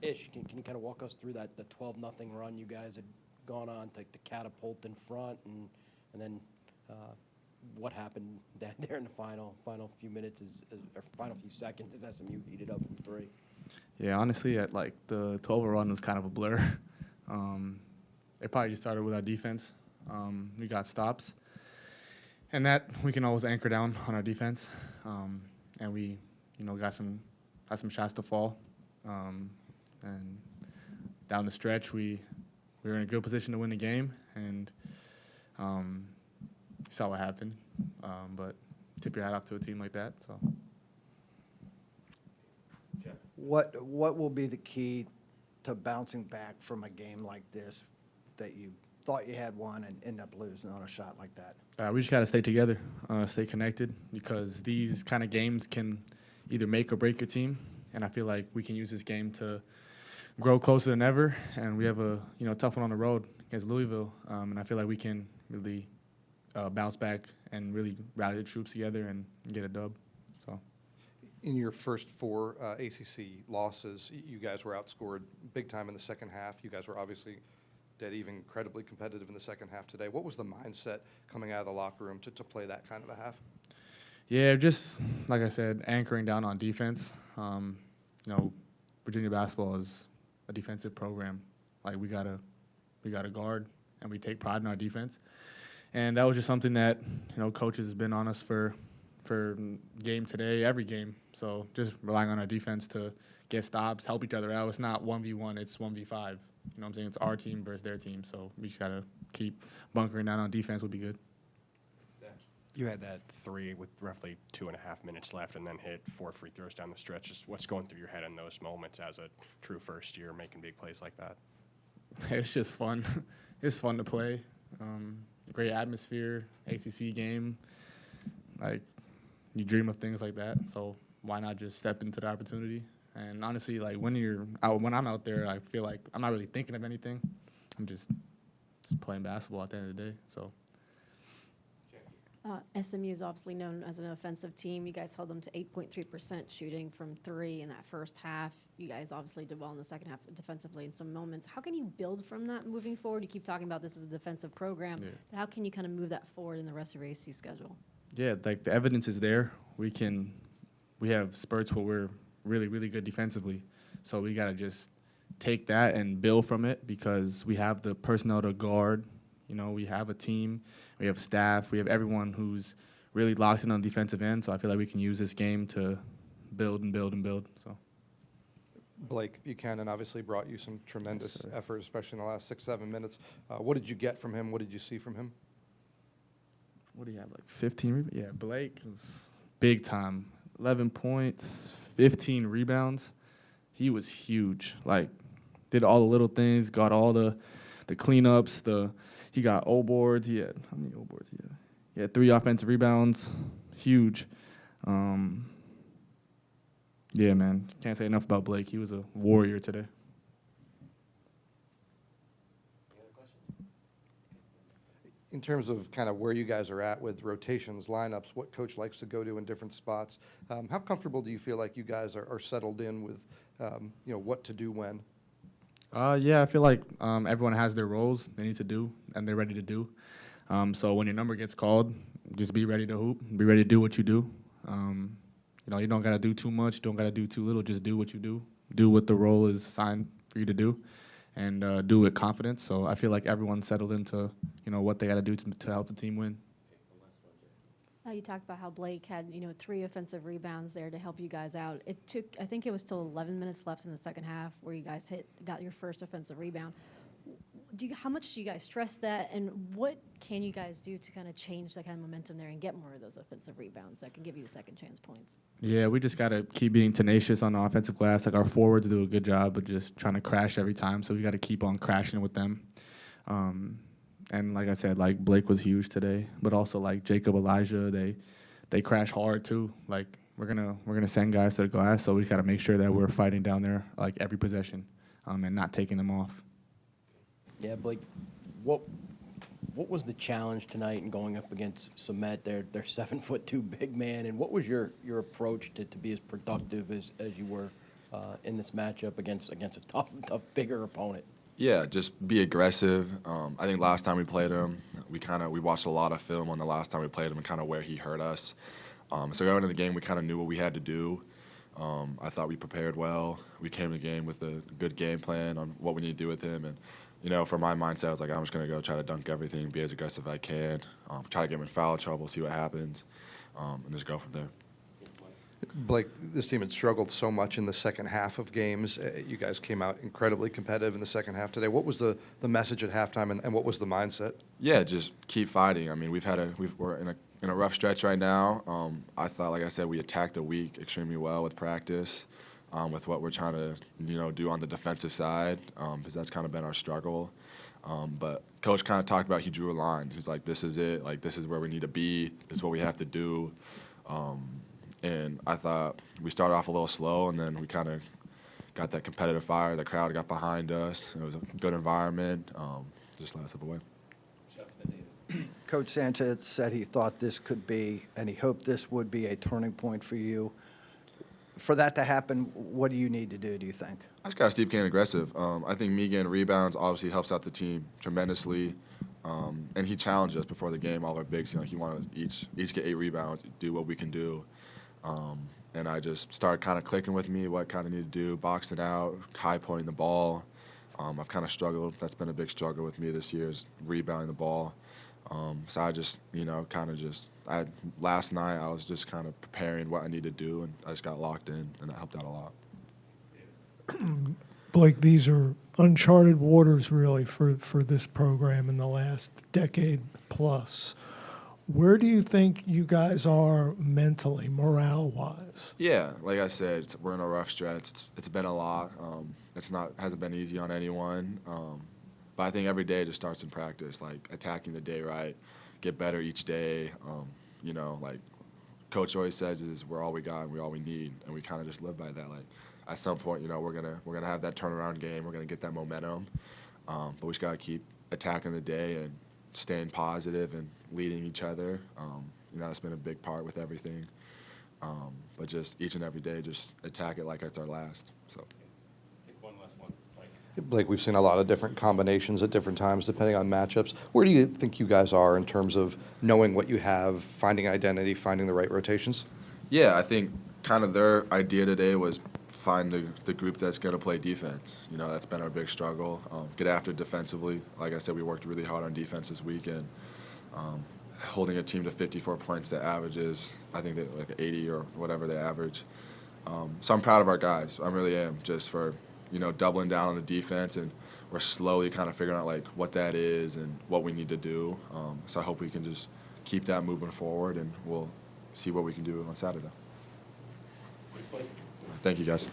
Ish, can you kind of walk us through the 12-0 run you guys had gone on to catapult in front, and then what happened down there in the final few minutes or final few seconds as SMU heated up from 3? Yeah, honestly, at the 12 run was kind of a blur. It probably just started with our defense. We got stops, and that we can always anchor down on our defense, and we got some shots to fall, and down the stretch we were in a good position to win the game, and you saw what happened. But tip your hat off to a team like that. So, What will be the key to bouncing back from a game like this that you thought you had won and end up losing on a shot like that? We just got to stay together, stay connected, because these kind of games can either make or break your team. And I feel like we can use this game to grow closer than ever. And we have a tough one on the road against Louisville. And I feel like we can really bounce back and really rally the troops together and get a dub. So, in your first 4 ACC losses, you guys were outscored big time in the second half. You guys were obviously dead even, incredibly competitive in the second half today. What was the mindset coming out of the locker room to play that kind of a half? Yeah, just like I said, anchoring down on defense. Virginia basketball is a defensive program. Like we gotta guard, and we take pride in our defense. And that was just something that coaches has been on us for game today, every game. So just relying on our defense to get stops, help each other out. It's not 1v1, it's 1v5. You know what I'm saying? It's our team versus their team. So we just got to keep bunkering down on defense would be good. You had that 3 with roughly 2.5 minutes left and then hit 4 free throws down the stretch. Just what's going through your head in those moments as a true first year making big plays like that? It's just fun. It's fun to play. Great atmosphere, ACC game. Like, you dream of things like that, so why not just step into the opportunity? And honestly, like when I'm out there, I feel like I'm not really thinking of anything. I'm just playing basketball at the end of the day. So. SMU is obviously known as an offensive team. You guys held them to 8.3% shooting from 3 in that first half. You guys obviously did well in the second half defensively in some moments. How can you build from that moving forward? You keep talking about this as a defensive program. Yeah. But how can you kind of move that forward in the rest of your ACC schedule? Yeah, like the evidence is there. We have spurts where we're really, really good defensively. So we got to just take that and build from it because we have the personnel to guard. We have a team, we have staff, we have everyone who's really locked in on the defensive end. So I feel like we can use this game to build and build and build. So, Blake Buchanan obviously brought you some tremendous effort, especially in the last 6-7 minutes. What did you get from him? What did you see from him? What do you have, like 15? Yeah, Blake was big time. 11 points, 15 rebounds. He was huge. Like, did all the little things, got all the cleanups, he got O boards. He had, how many O boards he had? He had 3 offensive rebounds. Huge. Yeah, man. Can't say enough about Blake. He was a warrior today. Any other questions? In terms of kind of where you guys are at with rotations, lineups, what coach likes to go to in different spots, how comfortable do you feel like you guys are settled in with, what to do when? Yeah, I feel like everyone has their roles they need to do and they're ready to do. So when your number gets called, just be ready to hoop, be ready to do what you do. You don't got to do too much, don't got to do too little, just do what you do. Do what the role is assigned for you to do and do it with confidence. So I feel like everyone's settled into, what they got to do to help the team win. You talked about how Blake had, 3 offensive rebounds there to help you guys out. It took, I think it was still 11 minutes left in the second half where you guys got your first offensive rebound. How much do you guys stress that, and what can you guys do to kind of change that kind of momentum there and get more of those offensive rebounds that can give you second chance points? Yeah, we just got to keep being tenacious on the offensive glass. Like our forwards do a good job of just trying to crash every time, so we got to keep on crashing with them. And like I said, like Blake was huge today, but also like Jacob, Elijah, they crash hard too. Like we're gonna send guys to the glass, so we got to make sure that we're fighting down there like every possession, and not taking them off. Yeah, Blake, what was the challenge tonight in going up against Samet, their 7'2" big man, and what was your approach to be as productive as you were in this matchup against a tough, bigger opponent? Yeah, just be aggressive. I think last time we played him, we watched a lot of film on the last time we played him and kind of where he hurt us. So going into the game, we kind of knew what we had to do. I thought we prepared well. We came to the game with a good game plan on what we need to do with him. And, you know, for my mindset, I was like, I'm just going to go try to dunk everything, be as aggressive as I can, try to get him in foul trouble, see what happens, and just go from there. Blake, this team had struggled so much in the second half of games. You guys came out incredibly competitive in the second half today. What was the message at halftime, and what was the mindset? Yeah, just keep fighting. I mean, we're in a rough stretch right now. I thought, like I said, we attacked the week extremely well with practice, with what we're trying to, do on the defensive side, because that's kind of been our struggle. But Coach kind of talked about, he drew a line. He's like, this is it. Like, this is where we need to be. This is what we have to do. And I thought we started off a little slow, and then we kind of got that competitive fire. The crowd got behind us. It was a good environment. Just let us step away. Coach Sanchez said he thought this could be, and he hoped this would be a turning point for you. For that to happen, what do you need to do you think? I just got to keep getting aggressive. I think me getting rebounds obviously helps out the team tremendously. And he challenged us before the game, all our bigs. He wanted each get 8 rebounds, do what we can do. And I just started kind of clicking with me what kind of need to do, boxing out, high pointing the ball. I've kind of struggled. That's been a big struggle with me this year, is rebounding the ball. So I just, last night I was just kind of preparing what I need to do, and I just got locked in, and that helped out a lot. Blake, these are uncharted waters really for this program in the last decade plus. Where do you think you guys are mentally, morale-wise? Yeah, like I said, we're in a rough stretch. It's been a lot. Hasn't been easy on anyone. But I think every day just starts in practice, like attacking the day right, get better each day. Like Coach always says, is we're all we got and we're all we need, and we kind of just live by that. Like at some point, we're gonna have that turnaround game. We're gonna get that momentum, but we just gotta keep attacking the day and staying positive and leading each other. That's been a big part with everything. But just each and every day, just attack it like it's our last. So. Blake, we've seen a lot of different combinations at different times depending on matchups. Where do you think you guys are in terms of knowing what you have, finding identity, finding the right rotations? Yeah, I think kind of their idea today was find the group that's going to play defense. That's been our big struggle. Get after defensively. Like I said, we worked really hard on defense this weekend. Holding a team to 54 points that averages, I think, like 80 or whatever they average. So I'm proud of our guys. I really am, just for doubling down on the defense, and we're slowly kind of figuring out like what that is and what we need to do. So I hope we can just keep that moving forward, and we'll see what we can do on Saturday. Thank you, guys.